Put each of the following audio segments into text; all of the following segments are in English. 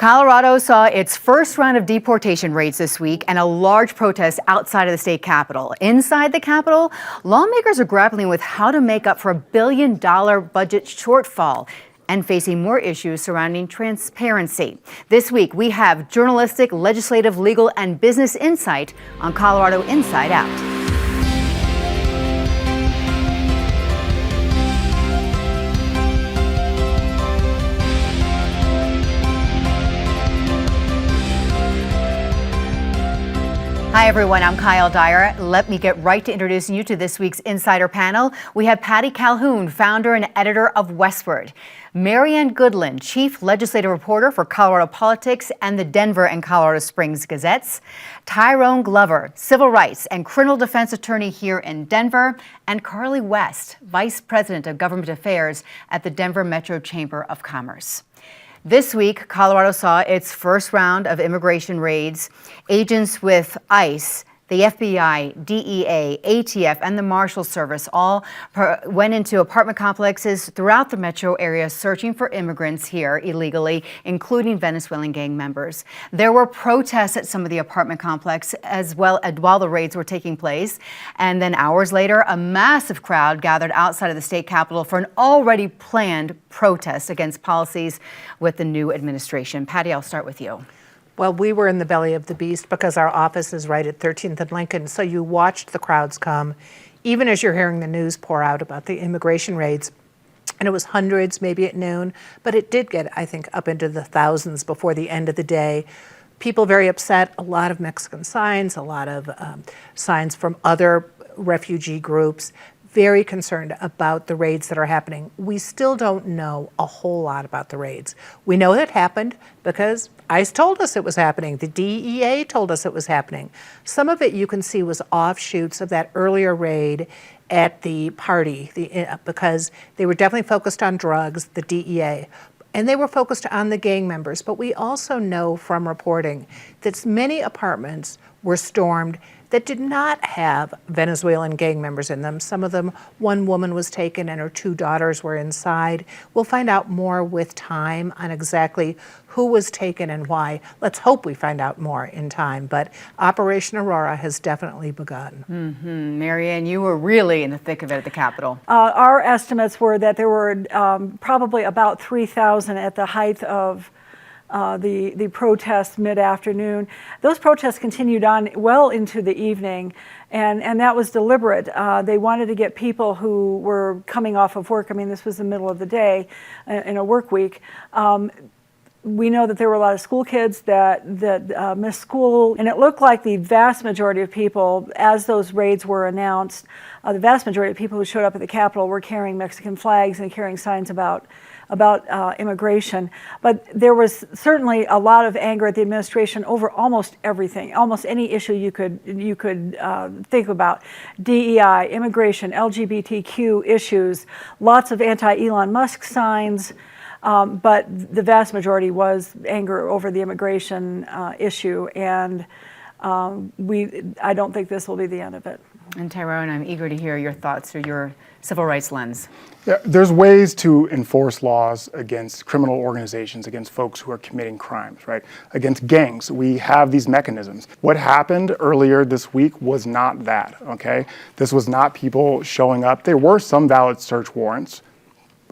Colorado saw its first round of deportation raids this week and a large protest outside of the state capitol. Inside the capitol, lawmakers are grappling with how to make up for a $1 billion budget shortfall and facing more issues surrounding transparency. This week, we have journalistic, legislative, legal, and business insight on Colorado Inside Out. Hi, everyone. I'm Kyle Dyer. Let me get right to introducing you to this week's Insider panel. We have Patty Calhoun, founder and editor of Westward, Marianne Goodland, chief legislative reporter for Colorado Politics and the Denver and Colorado Springs Gazettes, Tyrone Glover, civil rights and criminal defense attorney here in Denver, and Carly West, vice president of government affairs at the Denver Metro Chamber of Commerce. This week, Colorado saw its first round of immigration raids. Agents with ICE, the FBI, DEA, ATF, and the Marshal Service all went into apartment complexes throughout the metro area searching for immigrants here illegally, including Venezuelan gang members. There were protests at some of the apartment complexes as well while the raids were taking place. And then hours later, a massive crowd gathered outside of the state capitol for an already planned protest against policies with the new administration. Patty, I'll start with you. Well, we were in the belly of the beast because our office is right at 13th and Lincoln, so you watched the crowds come, even as you're hearing the news pour out about the immigration raids. And it was hundreds, maybe at noon, but it did get, I think, up into the thousands before the end of the day. People very upset, a lot of Mexican signs, a lot of signs from other refugee groups, very concerned about the raids that are happening. We still don't know a whole lot about the raids. We know it happened because ICE told us it was happening. The DEA told us it was happening. Some of it you can see was offshoots of that earlier raid at the party because they were definitely focused on drugs, the DEA, and they were focused on the gang members. But we also know from reporting that many apartments were stormed that did not have Venezuelan gang members in them. Some of them, one woman was taken and her two daughters were inside. We'll find out more with time on exactly who was taken and why. Let's hope we find out more in time, but Operation Aurora has definitely begun. Marianne, you were really in the thick of it at the Capitol. Our estimates were that there were probably about 3,000 at the height of the protests mid-afternoon. Those protests continued on well into the evening, and that was deliberate. They wanted to get people who were coming off of work. I mean, this was the middle of the day in a work week. We know that there were a lot of school kids that missed school, and it looked like the vast majority of people, as those raids were announced, the vast majority of people who showed up at the Capitol were carrying Mexican flags and carrying signs about immigration. But there was certainly a lot of anger at the administration over almost everything, almost any issue you could think about. DEI, immigration, LGBTQ issues, lots of anti-Elon Musk signs. But the vast majority was anger over the immigration issue, and I don't think this will be the end of it. And Tyrone, I'm eager to hear your thoughts through your civil rights lens. Yeah, there's ways to enforce laws against criminal organizations, against folks who are committing crimes, right? Against gangs. We have these mechanisms. What happened earlier this week was not that, okay? This was not people showing up. There were some valid search warrants,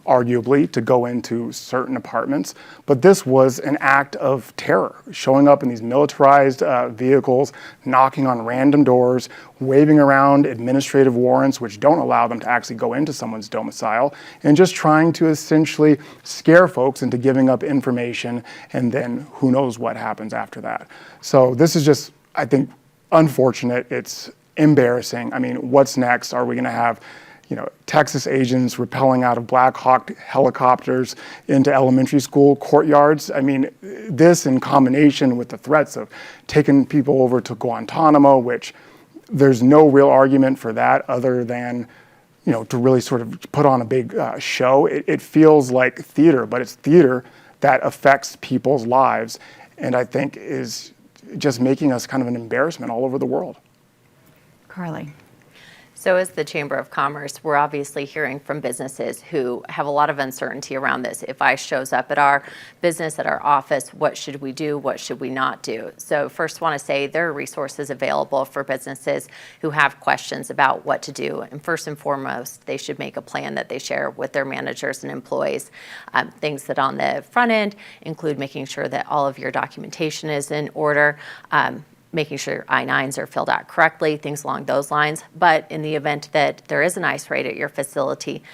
arguably, to go into certain apartments, but this was an act of terror, showing up in these militarized vehicles, knocking on random doors, waving around administrative warrants, which don't allow them to actually go into someone's domicile, and just trying to essentially scare folks into giving up information, and then who knows what happens after that. So this is just, I think, unfortunate. It's embarrassing. I mean, what's next? Are we going to have Texas agents rappelling out of Black Hawk helicopters into elementary school courtyards? I mean, this in combination with the threats of taking people over to Guantanamo, which there's no real argument for that other than, to really sort of put on a big show. It feels like theater, but it's theater that affects people's lives, and I think is just making us kind of an embarrassment all over the world. Carly. So as the Chamber of Commerce, we're obviously hearing from businesses who have a lot of uncertainty around this. If ICE shows up at our business, at our office, what should we do? What should we not do? So first want to say there are resources available for businesses who have questions about what to do. And first and foremost, they should make a plan that they share with their managers and employees. Things that on the front end include making sure that all of your documentation is in order, making sure I-9s are filled out correctly, things along those lines. But in the event that there is an ICE raid at your facility,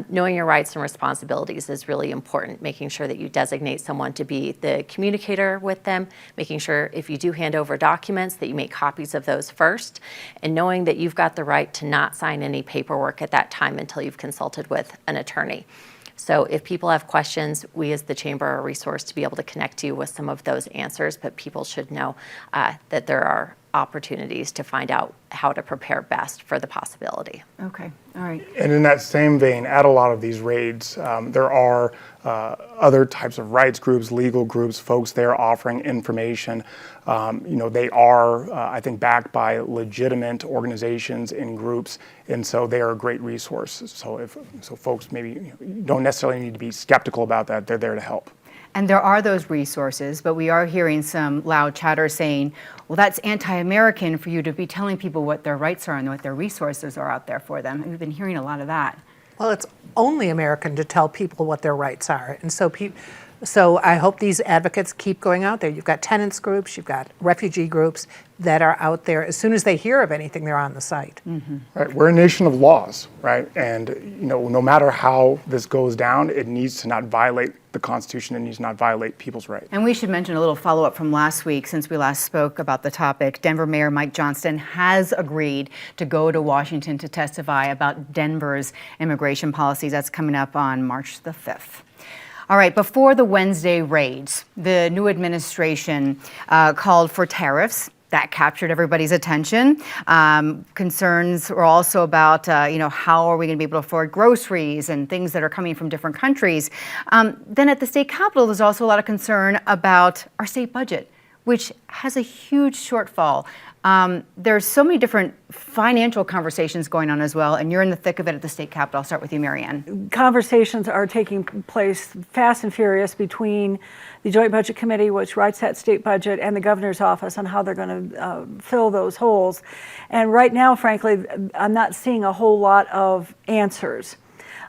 knowing your rights and responsibilities is really important, making sure that you designate someone to be the communicator with them, making sure if you do hand over documents that you make copies of those first, and knowing that you've got the right to not sign any paperwork at that time until you've consulted with an attorney. So if people have questions, we as the Chamber are a resource to be able to connect you with some of those answers, but people should know that there are opportunities to find out how to prepare best for the possibility. Okay, all right. And in that same vein, at a lot of these raids, there are other types of rights groups, legal groups, folks there offering information. They are, I think, backed by legitimate organizations and groups, and so they are a great resource. So folks maybe don't necessarily need to be skeptical about that. They're there to help. And there are those resources, but we are hearing some loud chatter saying, well, that's anti-American for you to be telling people what their rights are and what their resources are out there for them. And we've been hearing a lot of that. Well, it's only American to tell people what their rights are. And so I hope these advocates keep going out there. You've got tenants groups, you've got refugee groups that are out there. As soon as they hear of anything, they're on the site. Mm-hmm. Right. We're a nation of laws, right? And no matter how this goes down, it needs to not violate the Constitution. It needs to not violate people's rights. And we should mention a little follow-up from last week since we last spoke about the topic. Denver Mayor Mike Johnston has agreed to go to Washington to testify about Denver's immigration policies. That's coming up on March the 5th. All right, before the Wednesday raids, the new administration called for tariffs. That captured everybody's attention. Concerns were also about, how are we going to be able to afford groceries and things that are coming from different countries. Then at the state capitol, there's also a lot of concern about our state budget, which has a huge shortfall. There's so many different financial conversations going on as well, and you're in the thick of it at the state capitol. I'll start with you, Marianne. Conversations are taking place fast and furious between the Joint Budget Committee, which writes that state budget, and the governor's office on how they're going to fill those holes. And right now, frankly, I'm not seeing a whole lot of answers.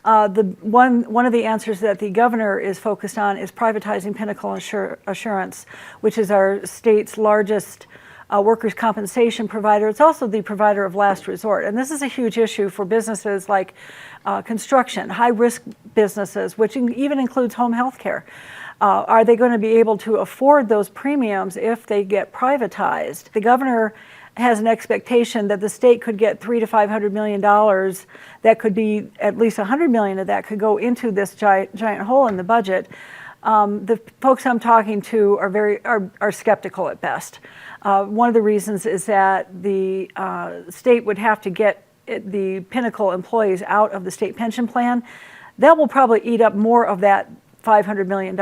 One of the answers that the governor is focused on is privatizing Pinnacle Assurance, which is our state's largest workers' compensation provider. It's also the provider of last resort. And this is a huge issue for businesses like construction, high-risk businesses, which even includes home health care. Are they going to be able to afford those premiums if they get privatized? The governor has an expectation that the state could get $300 to $500 million. That could be at least $100 million of that could go into this giant hole in the budget. The folks I'm talking to are skeptical at best. One of the reasons is that the state would have to get the Pinnacle employees out of the state pension plan. That will probably eat up more of that $500 million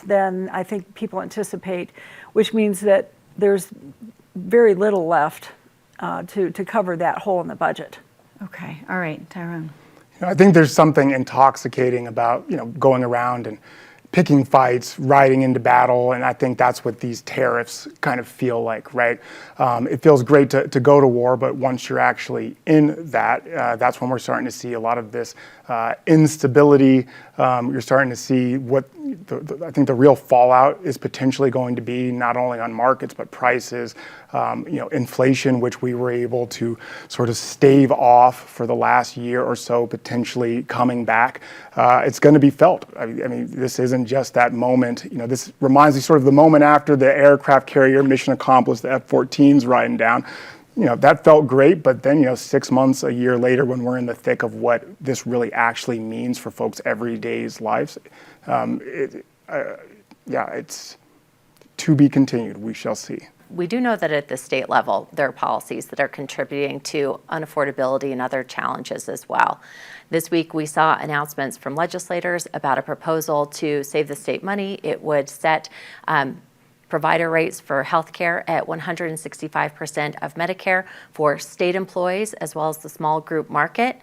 than I think people anticipate, which means that there's very little left to cover that hole in the budget. Okay, all right, Tyrone. I think there's something intoxicating about going around and picking fights, riding into battle, and I think that's what these tariffs kind of feel like, right? It feels great to go to war, but once you're actually in that, that's when we're starting to see a lot of this instability. You're starting to see what I think the real fallout is potentially going to be, not only on markets but prices, inflation, which we were able to sort of stave off for the last year or so, potentially coming back. It's going to be felt. I mean, this isn't just that moment. This reminds me sort of the moment after the aircraft carrier mission accomplished, the F-14s riding down. That felt great, but then, 6 months, a year later, when we're in the thick of what this really actually means for folks' everyday's lives, it's to be continued. We shall see. We do know that at the state level, there are policies that are contributing to unaffordability and other challenges as well. This week, we saw announcements from legislators about a proposal to save the state money. It would set provider rates for healthcare at 165% of Medicare for state employees as well as the small group market.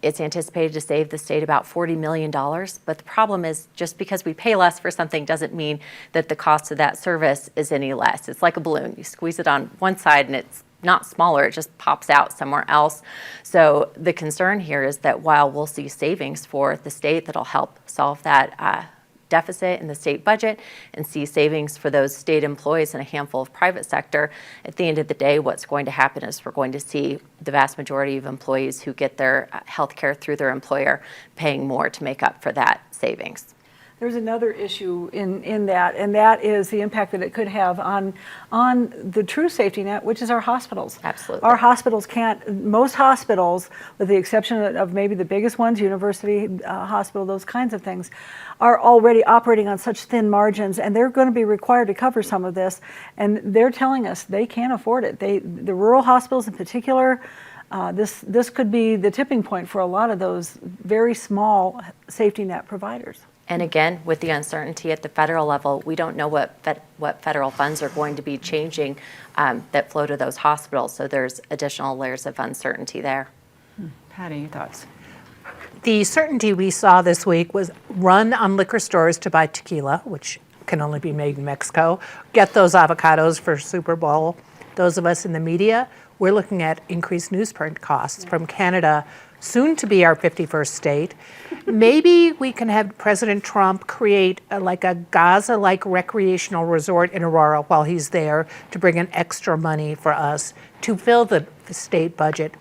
It's anticipated to save the state about $40 million, but the problem is just because we pay less for something doesn't mean that the cost of that service is any less. It's like a balloon. You squeeze it on one side and it's not smaller, it just pops out somewhere else. So the concern here is that while we'll see savings for the state that'll help solve that deficit in the state budget and see savings for those state employees and a handful of private sector, at the end of the day, what's going to happen is we're going to see the vast majority of employees who get their health care through their employer paying more to make up for that savings. There's another issue in that, and that is the impact that it could have on the true safety net, which is our hospitals. Absolutely. Our hospitals can't, most hospitals, with the exception of maybe the biggest ones, University Hospital, those kinds of things, are already operating on such thin margins, and they're going to be required to cover some of this, and they're telling us they can't afford it. The rural hospitals in particular, this could be the tipping point for a lot of those very small safety net providers. And again, with the uncertainty at the federal level, we don't know what federal funds are going to be changing that flow to those hospitals. So there's additional layers of uncertainty there. Patty, your thoughts? The certainty we saw this week was run on liquor stores to buy tequila, which can only be made in Mexico, get those avocados for Super Bowl. Those of us in the media, we're looking at increased newsprint costs from Canada, soon to be our 51st state. Maybe we can have President Trump create like a Gaza-like recreational resort in Aurora while he's there to bring in extra money for us to fill the state budget.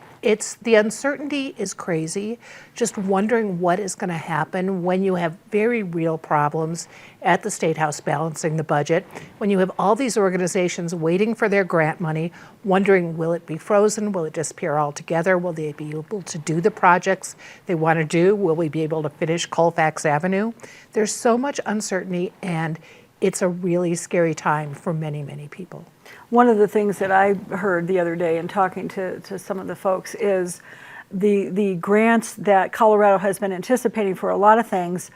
The uncertainty is crazy. Just wondering what is going to happen when you have very real problems at the State House balancing the budget, when you have all these organizations waiting for their grant money, wondering will it be frozen, will it disappear altogether, will they be able to do the projects they want to do, will we be able to finish Colfax Avenue? There's so much uncertainty, and it's a really scary time for many, many people. One of the things that I heard the other day in talking to some of the folks is the grants that Colorado has been anticipating for a lot of things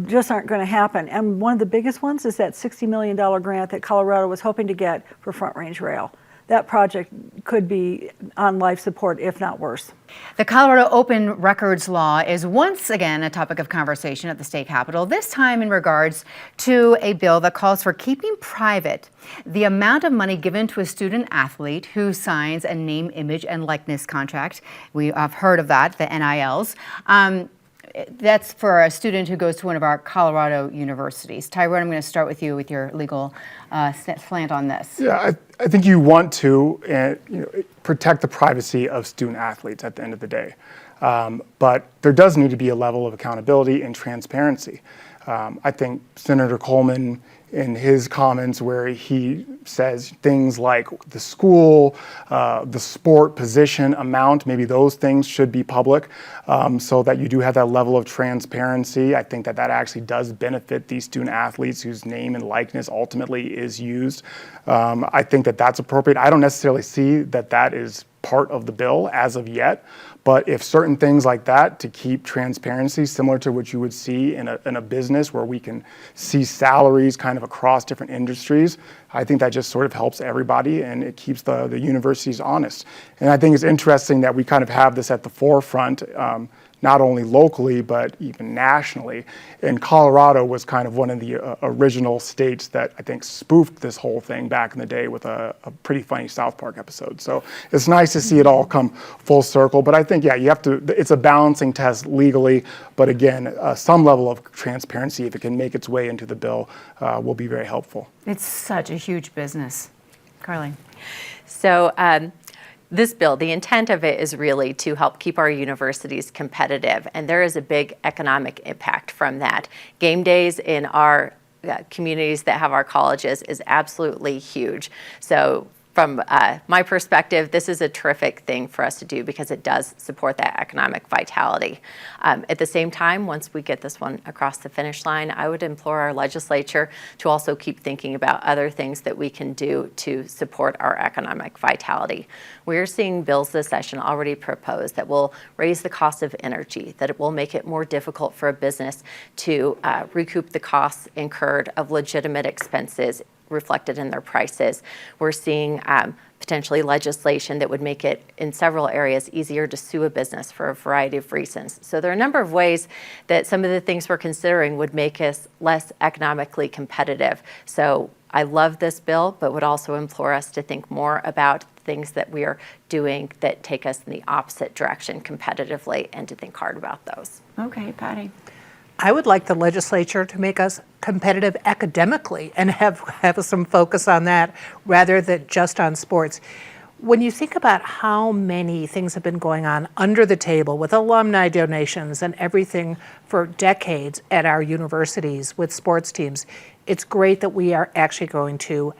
just aren't going to happen. And one of the biggest ones is that $60 million grant that Colorado was hoping to get for Front Range Rail. That project could be on life support, if not worse. The Colorado Open Records Law is once again a topic of conversation at the state capitol, this time in regards to a bill that calls for keeping private the amount of money given to a student athlete who signs a name, image, and likeness contract. We have heard of that, the NILs. That's for a student who goes to one of our Colorado universities. Tyrone, I'm going to start with you with your legal slant on this. Yeah, I think you want to protect the privacy of student athletes at the end of the day. But there does need to be a level of accountability and transparency. I think Senator Coleman, in his comments where he says things like the school, the sport, position, amount, maybe those things should be public so that you do have that level of transparency. I think that actually does benefit these student athletes whose name and likeness ultimately is used. I think that that's appropriate. I don't necessarily see that is part of the bill as of yet, but if certain things like that to keep transparency, similar to what you would see in a business where we can see salaries kind of across different industries, I think that just sort of helps everybody and it keeps the universities honest. And I think it's interesting that we kind of have this at the forefront, not only locally, but even nationally. And Colorado was kind of one of the original states that I think spoofed this whole thing back in the day with a pretty funny South Park episode. So it's nice to see it all come full circle. But I think, yeah, you have to, it's a balancing test legally. But again, some level of transparency, if it can make its way into the bill, will be very helpful. It's such a huge business. Carly. So, this bill, the intent of it is really to help keep our universities competitive, and there is a big economic impact from that. Game days in our communities that have our colleges is absolutely huge. So from my perspective, this is a terrific thing for us to do because it does support that economic vitality. At the same time, once we get this one across the finish line, I would implore our legislature to also keep thinking about other things that we can do to support our economic vitality. We're seeing bills this session already proposed that will raise the cost of energy, that it will make it more difficult for a business to recoup the costs incurred of legitimate expenses reflected in their prices. We're seeing potentially legislation that would make it in several areas easier to sue a business for a variety of reasons. So there are a number of ways that some of the things we're considering would make us less economically competitive. So I love this bill, but would also implore us to think more about things that we are doing that take us in the opposite direction competitively, and to think hard about those. Okay, Patty. I would like the legislature to make us competitive academically and have some focus on that rather than just on sports. When you think about how many things have been going on under the table with alumni donations and everything for decades at our universities with sports teams, it's great that we are actually going to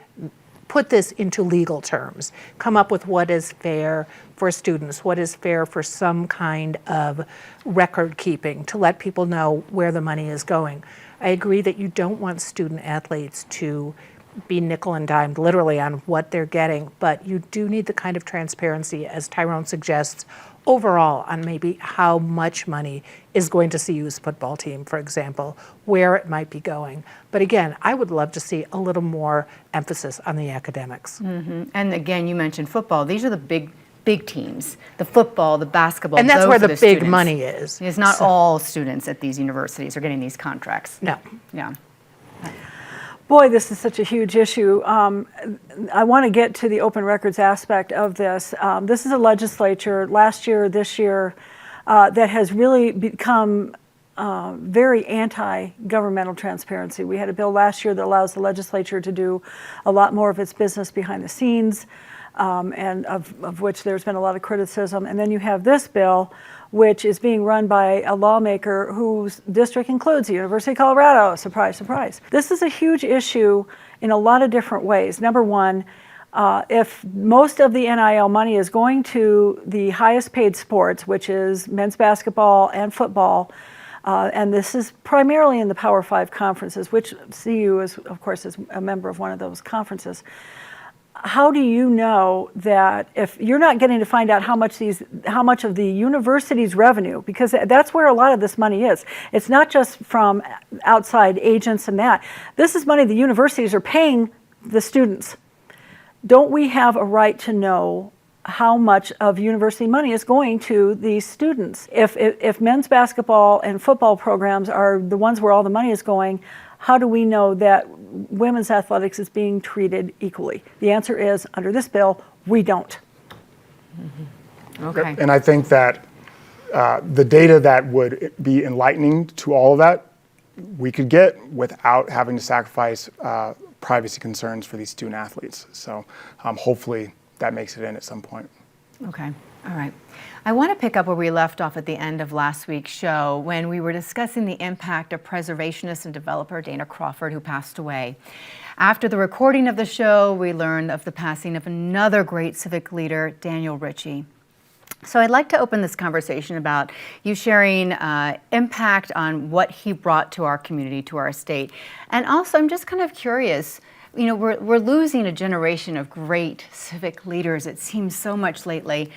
put this into legal terms, come up with what is fair for students, what is fair for some kind of record keeping to let people know where the money is going. I agree that you don't want student athletes to be nickel and dimed literally on what they're getting, but you do need the kind of transparency, as Tyrone suggests, overall on maybe how much money is going to CU's football team, for example, where it might be going. But again, I would love to see a little more emphasis on the academics. Mm-hmm. And again, you mentioned football. These are the big teams, the football, the basketball. And that's those where are the big students. money is. It's not all students at these universities are getting these contracts. No. Yeah. Boy, this is such a huge issue. I want to get to the open records aspect of this. This is a legislature last year, this year, that has really become very anti-governmental transparency. We had a bill last year that allows the legislature to do a lot more of its business behind the scenes, and of which there's been a lot of criticism. And then you have this bill, which is being run by a lawmaker whose district includes the University of Colorado. Surprise, surprise. This is a huge issue in a lot of different ways. Number one, if most of the NIL money is going to the highest paid sports, which is men's basketball and football, and this is primarily in the Power 5 conferences, which CU is, of course, is a member of one of those conferences. How do you know that if you're not getting to find out how much of the university's revenue, because that's where a lot of this money is. It's not just from outside agents and that. This is money the universities are paying the students. Don't we have a right to know how much of university money is going to these students? If men's basketball and football programs are the ones where all the money is going, how do we know that women's athletics is being treated equally? The answer is, under this bill, we don't. Mm-hmm. Okay. And I think that the data that would be enlightening to all of that, we could get without having to sacrifice privacy concerns for these student athletes. So hopefully that makes it in at some point. Okay. All right. I want to pick up where we left off at the end of last week's show when we were discussing the impact of preservationist and developer Dana Crawford, who passed away. After the recording of the show, we learned of the passing of another great civic leader, Daniel Ritchie. So I'd like to open this conversation about you sharing impact on what he brought to our community, to our state. And also, I'm just kind of curious, you know, we're losing a generation of great civic leaders, it seems so much lately.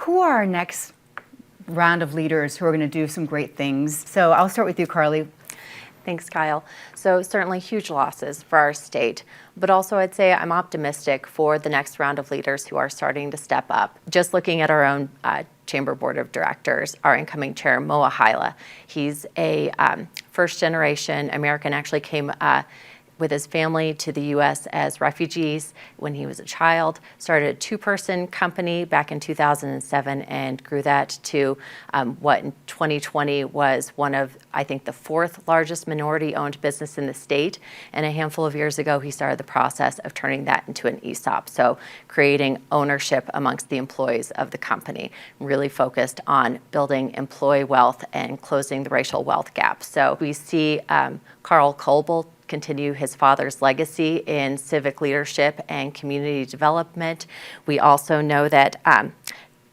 Who are our next round of leaders who are going to do some great things? So I'll start with you, Carly. Thanks, Kyle. So certainly huge losses for our state, but also I'd say I'm optimistic for the next round of leaders who are starting to step up. Just looking at our own Chamber Board of Directors, our incoming chair, Moa Hyla. He's a first-generation American, actually came with his family to the U.S. as refugees when he was a child, started a two-person company back in 2007 and grew that to what in 2020 was one of, I think, the fourth largest minority-owned business in the state. And a handful of years ago, he started the process of turning that into an ESOP, so creating ownership amongst the employees of the company, really focused on building employee wealth and closing the racial wealth gap. So we see Carl Coble continue his father's legacy in civic leadership and community development. We also know that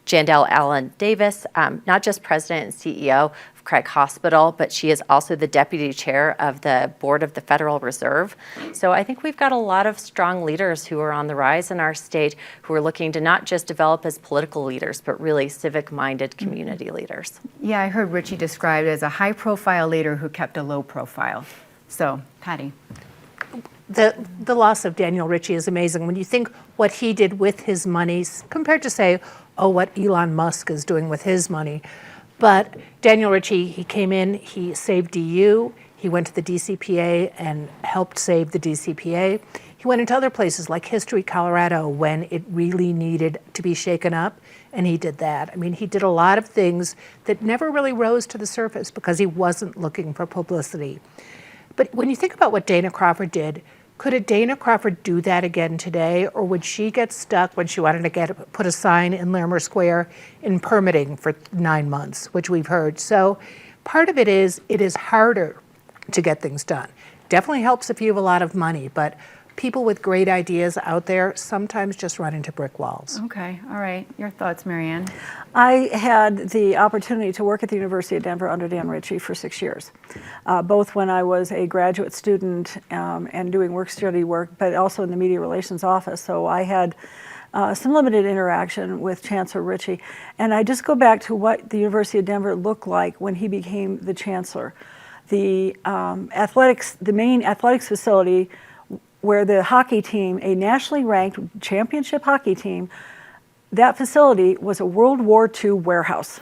Jandel Allen Davis, not just president and CEO of Craig Hospital, but she is also the deputy chair of the board of the Federal Reserve. So I think we've got a lot of strong leaders who are on the rise in our state who are looking to not just develop as political leaders, but really civic-minded community leaders. Yeah, I heard Ritchie described as a high-profile leader who kept a low profile. So, Patty. The loss of Daniel Ritchie is amazing. When you think what he did with his money compared to, say, what Elon Musk is doing with his money. But Daniel Ritchie, he came in, he saved DU, he went to the DCPA and helped save the DCPA. He went into other places like History Colorado when it really needed to be shaken up, and he did that. I mean, he did a lot of things that never really rose to the surface because he wasn't looking for publicity. But when you think about what Dana Crawford did, could a Dana Crawford do that again today, or would she get stuck when she wanted to put a sign in Larimer Square in permitting for 9 months, which we've heard? So part of it is harder to get things done. Definitely helps if you have a lot of money, but people with great ideas out there sometimes just run into brick walls. Okay, all right. Your thoughts, Marianne? I had the opportunity to work at the University of Denver under Dan Ritchie for 6 years, both when I was a graduate student and doing work study work, but also in the media relations office. So I had some limited interaction with Chancellor Ritchie. And I just go back to what the University of Denver looked like when he became the chancellor. The main athletics facility where the hockey team, a nationally ranked championship hockey team, that facility was a World War II warehouse,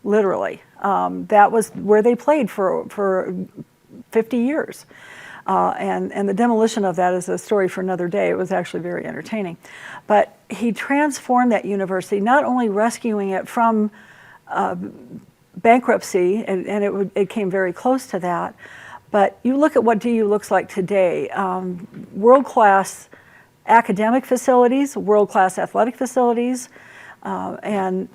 literally. That was where they played for 50 years. And the demolition of that is a story for another day. It was actually very entertaining. But he transformed that university, not only rescuing it from bankruptcy, and it came very close to that, but you look at what DU looks like today, world-class academic facilities, world-class athletic facilities, and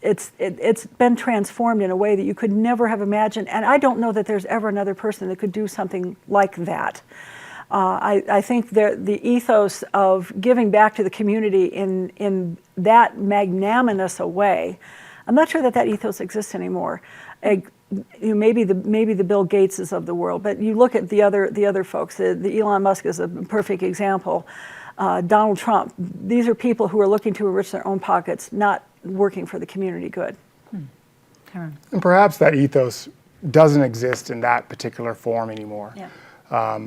it's been transformed in a way that you could never have imagined. And I don't know that there's ever another person that could do something like that. I think the ethos of giving back to the community in that magnanimous a way, I'm not sure that ethos exists anymore. Maybe the Bill Gateses of the world, but you look at the other folks. The Elon Musk is a perfect example. Donald Trump. These are people who are looking to enrich their own pockets, not working for the community good. And perhaps that ethos doesn't exist in that particular form anymore. Yeah.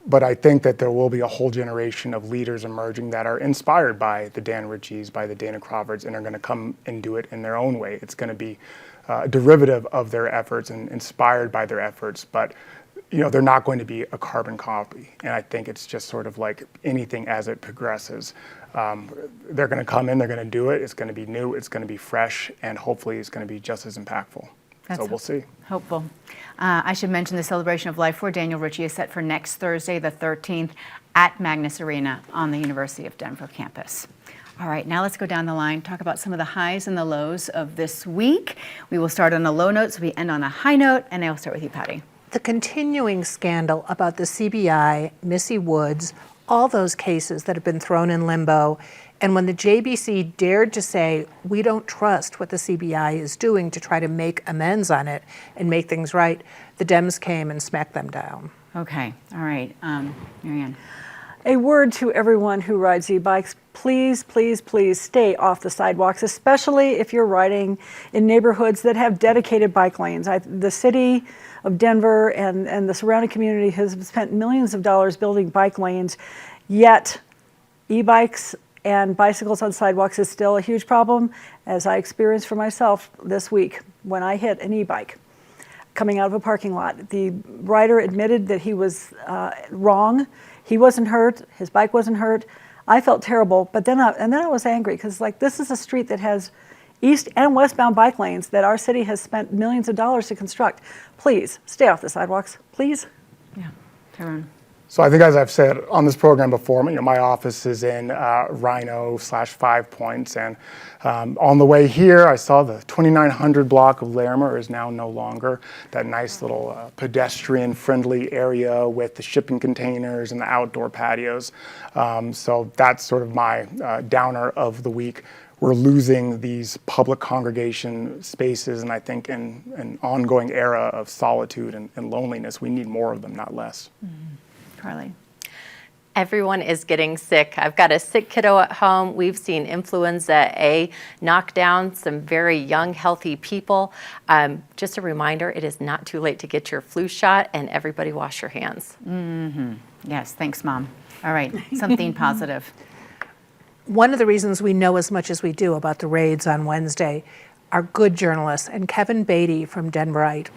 But I think that there will be a whole generation of leaders emerging that are inspired by the Dan Ritchies, by the Dana Crawfords, and are going to come and do it in their own way. It's going to be a derivative of their efforts and inspired by their efforts, but they're not going to be a carbon copy. And I think it's just sort of like anything as it progresses. They're going to come in, they're going to do it. It's going to be new, it's going to be fresh, and hopefully it's going to be just as impactful. So we'll see. Hopeful. I should mention the Celebration of Life for Daniel Ritchie is set for next Thursday, the 13th, at Magnus Arena on the University of Denver campus. All right, now let's go down the line, talk about some of the highs and the lows of this week. We will start on a low note, so we end on a high note, and I'll start with you, Patty. The continuing scandal about the CBI, Missy Woods, all those cases that have been thrown in limbo, and when the JBC dared to say, we don't trust what the CBI is doing to try to make amends on it and make things right, the Dems came and smacked them down. Okay, all right. Marianne. A word to everyone who rides e-bikes, please, please, please stay off the sidewalks, especially if you're riding in neighborhoods that have dedicated bike lanes. The city of Denver and the surrounding community has spent millions of dollars building bike lanes, yet e-bikes and bicycles on sidewalks is still a huge problem, as I experienced for myself this week when I hit an e-bike coming out of a parking lot. The rider admitted that he was wrong. He wasn't hurt. His bike wasn't hurt. I felt terrible, but then I was angry because this is a street that has east and westbound bike lanes that our city has spent millions of dollars to construct. Please stay off the sidewalks, please. Yeah, Tyrone. So I think, as I've said on this program before, my office is in Rhino/5 Points, and on the way here, I saw the 2900 block of Larimer is now no longer that nice little pedestrian-friendly area with the shipping containers and the outdoor patios. So that's sort of my downer of the week. We're losing these public congregation spaces, and I think in an ongoing era of solitude and loneliness, we need more of them, not less. Mm-hmm. Carly. Everyone is getting sick. I've got a sick kiddo at home. We've seen influenza A knock down some very young, healthy people. Just a reminder, it is not too late to get your flu shot, and everybody wash your hands. Mm-hmm. Yes, thanks, Mom. All right, something positive. One of the reasons we know as much as we do about the raids on Wednesday are good journalists. And Kevin Beatty from Denverite,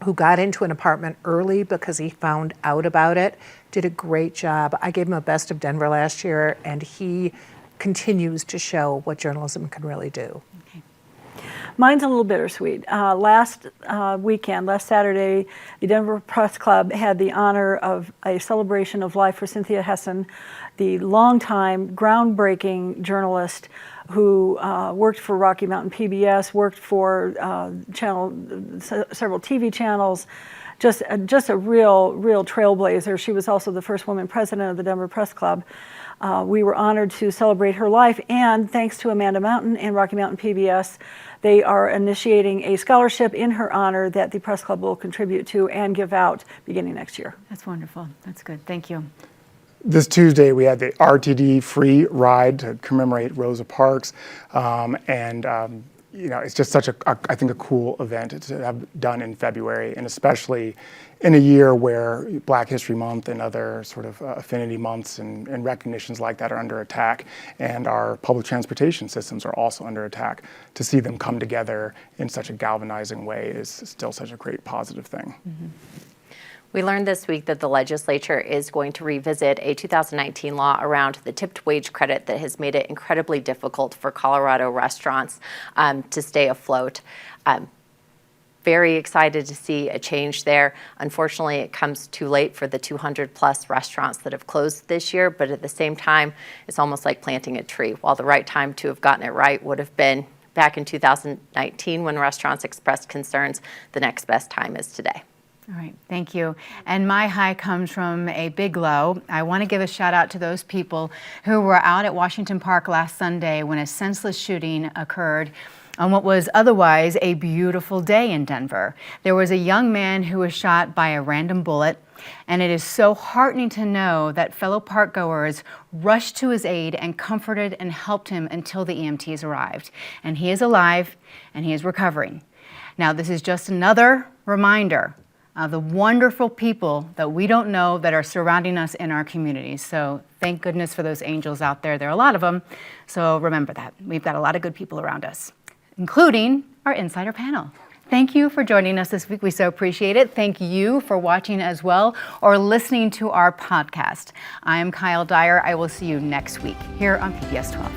who got into an apartment early because he found out about it, did a great job. I gave him a Best of Denver last year, and he continues to show what journalism can really do. Mine's a little bittersweet. Last Saturday, the Denver Press Club had the honor of a celebration of life for Cynthia Hessen, the longtime, groundbreaking journalist who worked for Rocky Mountain PBS, worked for several TV channels, just a real trailblazer. She was also the first woman president of the Denver Press Club. We were honored to celebrate her life, and thanks to Amanda Mountain and Rocky Mountain PBS, they are initiating a scholarship in her honor that the Press Club will contribute to and give out beginning next year. That's wonderful. That's good. Thank you. This Tuesday, we had the RTD free ride to commemorate Rosa Parks, it's just such I think a cool event to have done in February, and especially in a year where Black History Month and other sort of affinity months and recognitions like that are under attack, and our public transportation systems are also under attack. To see them come together in such a galvanizing way is still such a great positive thing. Mm-hmm. We learned this week that the legislature is going to revisit a 2019 law around the tipped wage credit that has made it incredibly difficult for Colorado restaurants to stay afloat. Very excited to see a change there. Unfortunately, it comes too late for the 200 plus restaurants that have closed this year, but at the same time, it's almost like planting a tree. While the right time to have gotten it right would have been back in 2019 when restaurants expressed concerns, the next best time is today. All right, thank you. And my high comes from a big low. I want to give a shout out to those people who were out at Washington Park last Sunday when a senseless shooting occurred on what was otherwise a beautiful day in Denver. There was a young man who was shot by a random bullet, and it is so heartening to know that fellow parkgoers rushed to his aid and comforted and helped him until the EMTs arrived. And he is alive, and he is recovering. Now, this is just another reminder of the wonderful people that we don't know that are surrounding us in our communities. So thank goodness for those angels out there. There are a lot of them, so remember that. We've got a lot of good people around us, including our Insider panel. Thank you for joining us this week. We so appreciate it. Thank you for watching as well or listening to our podcast. I am Kyle Dyer. I will see you next week here on PBS 12.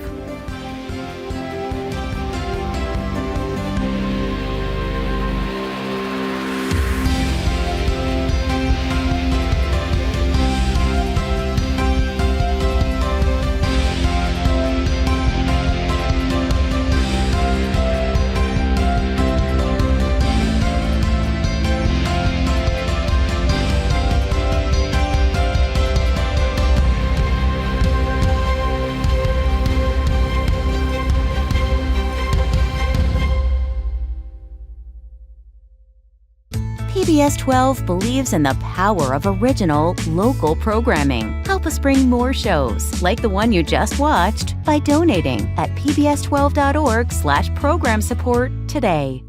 PBS 12 believes in the power of original, local programming. Help us bring more shows, like the one you just watched, by donating at pbs12.org/program support today.